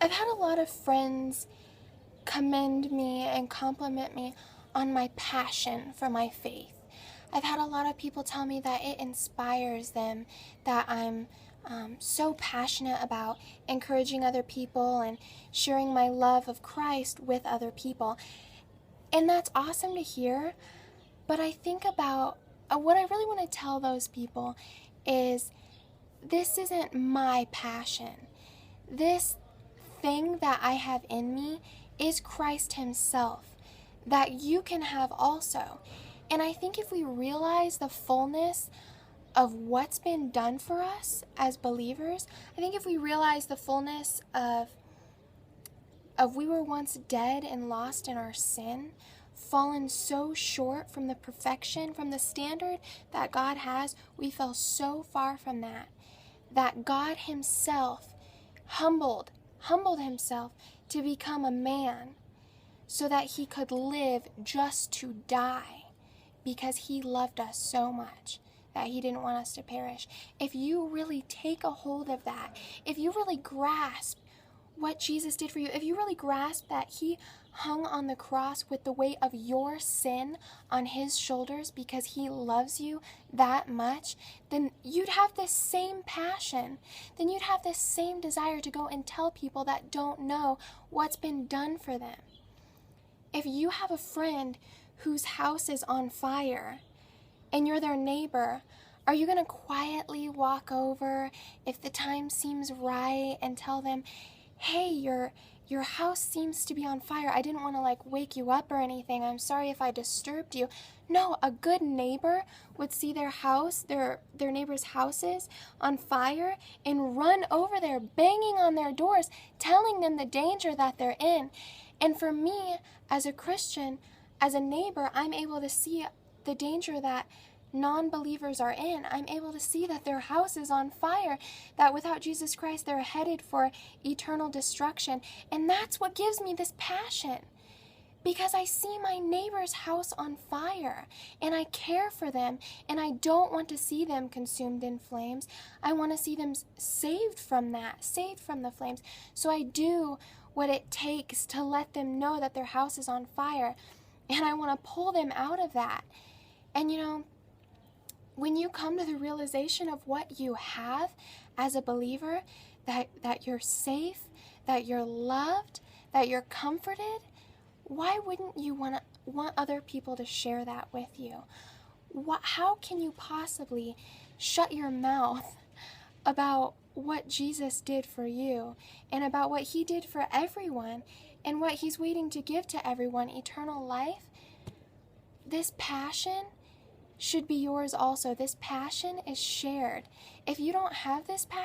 I've had a lot of friends commend me and compliment me on my passion for my faith. I've had a lot of people tell me that it inspires them, that I'm so passionate about encouraging other people and sharing my love of Christ with other people. And that's awesome to hear, but I think about what I really want to tell those people is this isn't my passion. This thing that I have in me is Christ Himself, that you can have also. And I think if we realize the fullness of what's been done for us as believers, I think if we realize the fullness of we were once dead and lost in our sin, fallen so short from the perfection, from the standard that God has, we fell so far from that God Himself humbled Himself to become a man so that He could live just to die because He loved us so much that He didn't want us to perish. If you really take a hold of that, if you really grasp what Jesus did for you, if you really grasp that He hung on the cross with the weight of your sin on His shoulders because He loves you that much, then you'd have this same passion. Then you'd have this same desire to go and tell people that don't know what's been done for them. If you have a friend whose house is on fire and you're their neighbor, are you going to quietly walk over if the time seems right and tell them, hey, your house seems to be on fire. I didn't want to wake you up or anything. I'm sorry if I disturbed you. No, a good neighbor would see their house, their neighbor's houses on fire and run over there, banging on their doors, telling them the danger that they're in. And for me, as a Christian, as a neighbor, I'm able to see the danger that non-believers are in. I'm able to see that their house is on fire, that without Jesus Christ, they're headed for eternal destruction. And that's what gives me this passion, because I see my neighbor's house on fire, and I care for them, and I don't want to see them consumed in flames. I want to see them saved from that, saved from the flames. So I do what it takes to let them know that their house is on fire, and I want to pull them out of that. And when you come to the realization of what you have as a believer, that you're safe, that you're loved, that you're comforted, why wouldn't you want other people to share that with you? How can you possibly shut your mouth about what Jesus did for you and about what He did for everyone and what He's waiting to give to everyone, eternal life? This passion should be yours also. This passion is shared. If you don't have this passion,